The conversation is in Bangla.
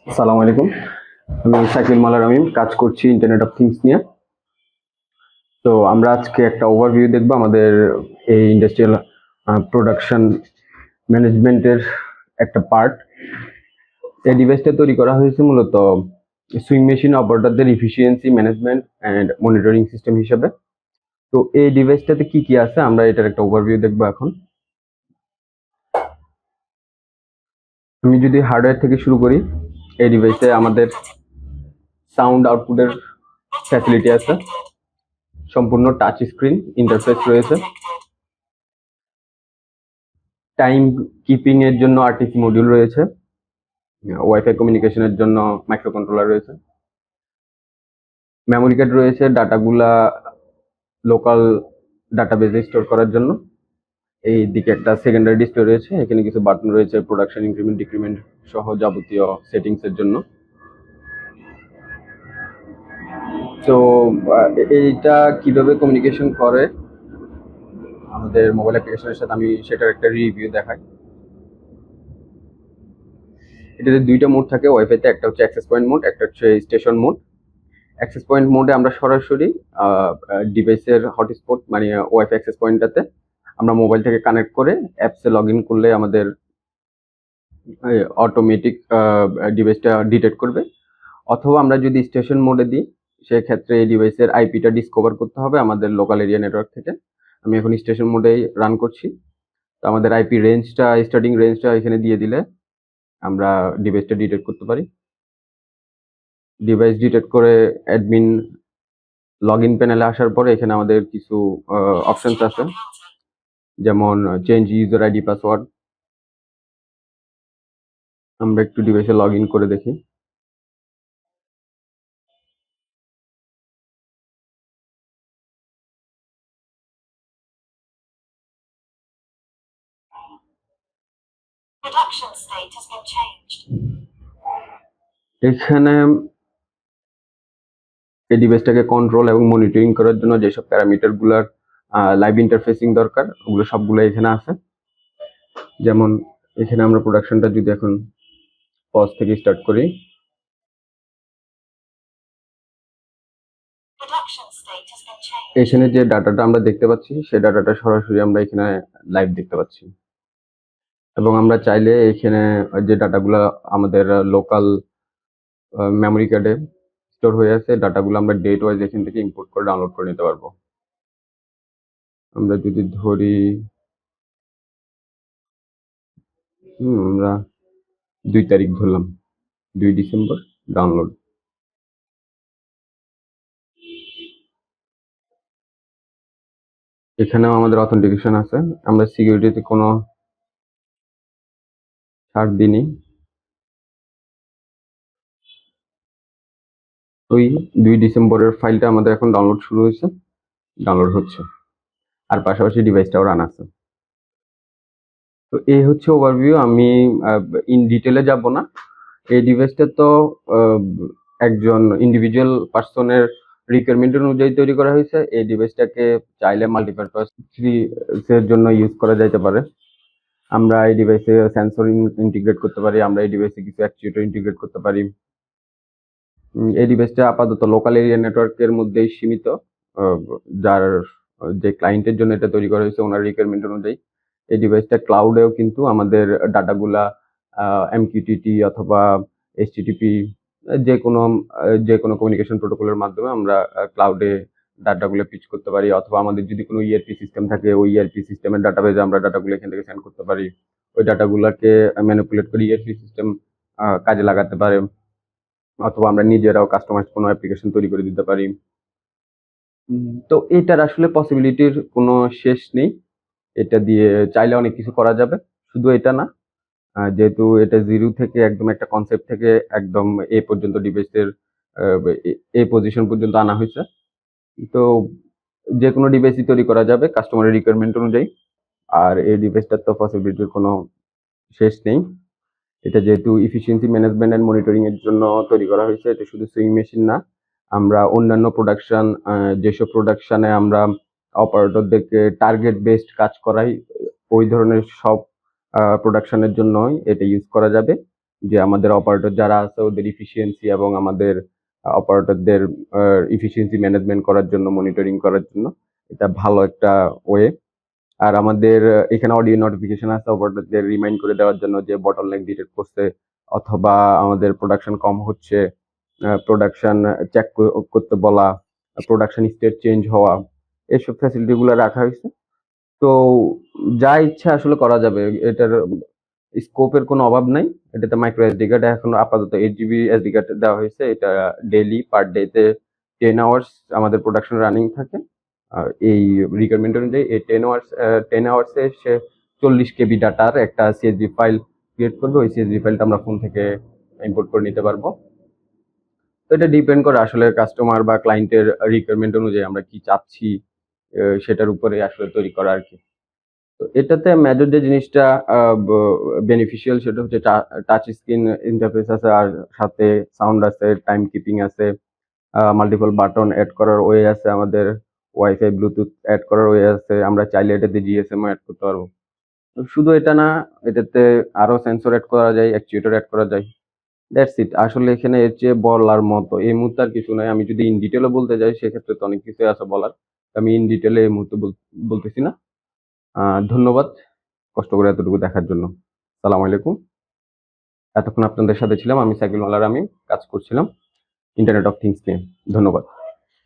আসসালামু আলাইকুম। আমি শাকিল মালার আমিন, কাজ করছি ইন্টারনেট অফ থিংস নিয়ে। তো আমরা আজকে একটা ওভারভিউ দেখবো আমাদের এই ইন্ডাস্ট্রিয়াল প্রোডাকশন ম্যানেজমেন্টের একটা পার্ট। এই ডিভাইসটা তৈরি করা হয়েছে মূলত সুইং মেশিন অপারেটরদের efficiency management and monitoring system হিসেবে। তো এই ডিভাইসটাতে কি কি আছে আমরা এটার একটা ওভারভিউ দেখবো এখন। আমি যদি হার্ডওয়্যার থেকে শুরু করি, এই ডিভাইসে আমাদের সাউন্ড আউটপুটের ফ্যাসিলিটি আছে, সম্পূর্ণ টাচ স্ক্রিন ইন্টারফেস রয়েছে, টাইম কিপিং এর জন্য আরটিসি মডিউল রয়েছে, ওয়াইফাই কমিউনিকেশনের জন্য মাইক্রো কন্ট্রোলার রয়েছে, মেমোরি কার্ড রয়েছে ডাটাগুলা লোকাল ডাটাবেজে স্টোর করার জন্য। এই দিকে একটা সেকেন্ডারি ডিসপ্লে রয়েছে, এখানে কিছু বাটন রয়েছে প্রোডাকশন ইনক্রিমেন্ট ডিক্রিমেন্ট সহ যাবতীয় সেটিংস এর জন্য। তো এইটা কিভাবে কমিউনিকেশন করে আমাদের মোবাইল অ্যাপ্লিকেশনের সাথে আমি সেটার একটা রিভিউ দেখাই। এটাতে দুইটা মোড থাকে ওয়াইফাইতে, একটা হচ্ছে অ্যাক্সেস পয়েন্ট মোড, একটা হচ্ছে স্টেশন মোড। অ্যাক্সেস পয়েন্ট মোডে আমরা সরাসরি ডিভাইসের হটস্পট মানে ওয়াইফাই অ্যাক্সেস পয়েন্টটাতে আমরা মোবাইল থেকে কানেক্ট করে অ্যাপসে লগ ইন করলে আমাদের অটোমেটিক ডিভাইসটা ডিটেক্ট করবে। অথবা আমরা যদি স্টেশন মোডে দিই সেক্ষেত্রে এই ডিভাইসের আইপিটা ডিসকভার করতে হবে আমাদের লোকাল এরিয়া নেটওয়ার্ক থেকে। আমি এখন স্টেশন মোডেই রান করছি। তো আমাদের আইপি রেঞ্জটা স্টার্টিং রেঞ্জটা এখানে দিয়ে দিলে আমরা ডিভাইসটা ডিটেক্ট করতে পারি। ডিভাইস ডিটেক্ট করে অ্যাডমিন লগ ইন প্যানেলে আসার পরে এখানে আমাদের কিছু অপশনস আছে, যেমন চেঞ্জ ইউজার আইডি পাসওয়ার্ড। আমরা একটু ডিভাইসে লগ ইন করে দেখি। এখানে এই ডিভাইসটাকে কন্ট্রোল এবং মনিটরিং করার জন্য যেসব প্যারামিটার গুলার লাইভ ইন্টারফেসিং দরকার ওগুলো সবগুলো এখানে আছে। যেমন এখানে আমরা প্রোডাকশনটা যদি এখন পজ থেকে স্টার্ট করি, এখানে যে ডাটাটা আমরা দেখতে পাচ্ছি সেই ডাটাটা সরাসরি আমরা এখানে লাইভ দেখতে পাচ্ছি। এবং আমরা চাইলে এখানে যে ডাটাগুলো আমাদের লোকাল মেমোরি কার্ডে স্টোর হয়ে আছে ডাটাগুলো আমরা ডেট ওয়াইজ এখান থেকে ইম্পোর্ট করে ডাউনলোড করে নিতে পারবো। আমরা যদি ধরি আমরা 2 তারিখ ধরলাম, 2 ডিসেম্বর ডাউনলোড। এখানেও আমাদের অথেন্টিকেশন আছে, আমরা সিকিউরিটিতে কোনো ছাড় দিইনি। ওই 2 ডিসেম্বরের ফাইলটা আমাদের এখন ডাউনলোড শুরু হয়েছে, ডাউনলোড হচ্ছে, আর পাশাপাশি ডিভাইসটাও রান আছে। তো এই হচ্ছে ওভারভিউ। আমি ইন ডিটেলে যাব না। এই ডিভাইসটা তো একজন ইন্ডিভিজুয়াল পার্সনের রিকোয়ারমেন্ট অনুযায়ী তৈরি করা হয়েছে। এই ডিভাইসটাকে চাইলে মাল্টিপারপাস এর জন্য ইউজ করা যাইতে পারে। আমরা এই ডিভাইসে সেন্সর ইন্টিগ্রেট করতে পারি, আমরা এই ডিভাইসে কিছু অ্যাকচুয়েটর ইন্টিগ্রেট করতে পারি। এই ডিভাইসটা আপাতত লোকাল এরিয়া নেটওয়ার্কের মধ্যেই সীমিত, যার যে ক্লায়েন্টের জন্য এটা তৈরি করা হয়েছে ওনার রিকোয়ারমেন্ট অনুযায়ী। এই ডিভাইসটা ক্লাউডেও কিন্তু আমাদের ডাটাগুলা এমকিউটিটি অথবা এইচটিটিপি যে কোনো কমিউনিকেশন প্রোটোকলের মাধ্যমে আমরা ক্লাউডে ডাটাগুলো পিচ করতে পারি, অথবা আমাদের যদি কোনো ইআরপি সিস্টেম থাকে ওই ইআরপি সিস্টেমের ডাটাবেজে আমরা ডাটাগুলো এখান থেকে সেন্ড করতে পারি। ওই ডাটাগুলোকে ম্যানিপুলেট করে ইআরপি সিস্টেম কাজে লাগাতে পারে, অথবা আমরা নিজেরাও কাস্টমাইজ কোনো অ্যাপ্লিকেশন তৈরি করে দিতে পারি। তো এটার আসলে পসিবিলিটির কোনো শেষ নেই। এটা দিয়ে চাইলে অনেক কিছু করা যাবে, শুধু এটা না। যেহেতু এটা জিরো থেকে একদম একটা কনসেপ্ট থেকে একদম এ পর্যন্ত ডিভাইসের এই পজিশন পর্যন্ত আনা হয়েছে। তো যে কোনো ডিভাইসই তৈরি করা যাবে কাস্টমারের রিকোয়ারমেন্ট অনুযায়ী। আর এই ডিভাইসটার তো পসিবিলিটির কোনো শেষ নেই। এটা যেহেতু এফিসিয়েন্সি ম্যানেজমেন্ট এন্ড মনিটরিং এর জন্য তৈরি করা হয়েছে, এটা শুধু সুইং মেশিন না, আমরা অন্যান্য প্রোডাকশন যেসব প্রোডাকশনে আমরা অপারেটরদেরকে টার্গেট বেসড কাজ করাই ওই ধরনের সব প্রোডাকশনের জন্যই এটা ইউজ করা যাবে। যে আমাদের অপারেটর যারা আছে ওদের ইফিসিয়েন্সি এবং আমাদের অপারেটরদের ইফিসিয়েন্সি ম্যানেজমেন্ট করার জন্য, মনিটরিং করার জন্য এটা ভালো একটা ওয়ে। আর আমাদের এখানে অডিও নোটিফিকেশন আছে অপারেটরদের রিমাইন্ড করে দেওয়ার জন্য যে বটলনেক ডিটেক্ট করছে অথবা আমাদের প্রোডাকশন কম হচ্ছে, প্রোডাকশন চেক করতে বলা, প্রোডাকশন স্টেট চেঞ্জ হওয়া, এসব ফ্যাসিলিটি গুলো রাখা হয়েছে। তো যা ইচ্ছা আসলে করা যাবে, এটার স্কোপের কোনো অভাব নাই। এটাতে মাইক্রো এসডি কার্ড এখন আপাতত 8 GB এসডি কার্ড দেওয়া হয়েছে। এটা ডেইলি পার ডেতে 10 আওয়ার্স আমাদের প্রোডাকশন রানিং থাকে। এই রিকোয়ারমেন্ট অনুযায়ী এই 10 আওয়ার্সে সে 40 KB ডাটার একটা সিএসভি ফাইল ক্রিয়েট করবে। ওই সিএসভি ফাইলটা আমরা ফোন থেকে ইম্পোর্ট করে নিতে পারবো। তো এটা ডিপেন্ড করে আসলে কাস্টমার বা ক্লায়েন্টের রিকোয়ারমেন্ট অনুযায়ী আমরা কি চাচ্ছি, সেটার উপরে আসলে তৈরি করা আর কি। তো এটাতে মেজর যে জিনিসটা বেনিফিশিয়াল সেটা হচ্ছে টাচ স্ক্রিন ইন্টারফেস আছে, আর সাথে সাউন্ড আছে, টাইম কিপিং আছে, মাল্টিপল বাটন অ্যাড করার ওয়ে আছে, আমাদের ওয়াইফাই ব্লুটুথ অ্যাড করার ওয়ে আছে, আমরা চাইলে এটাতে জিএসএম অ্যাড করতে পারবো। শুধু এটা না, এটাতে আরো সেন্সর অ্যাড করা যায়, অ্যাকচুয়েটর অ্যাড করা যায়। That's it. আসলে এখানে এর চেয়ে বলার মতো এই মুহূর্তে আর কিছু নাই। আমি যদি ইন ডিটেলও বলতে যাই সেক্ষেত্রে তো অনেক কিছু আছে বলার। আমি ইন ডিটেলে এই মুহূর্তে বলতেছি না। ধন্যবাদ কষ্ট করে এতটুকু দেখার জন্য। সালাম আলাইকুম। এতক্ষণ আপনাদের সাথে ছিলাম আমি সাইকুল মালার। আমি কাজ করছিলাম ইন্টারনেট অফ থিংস নিয়ে। ধন্যবাদ।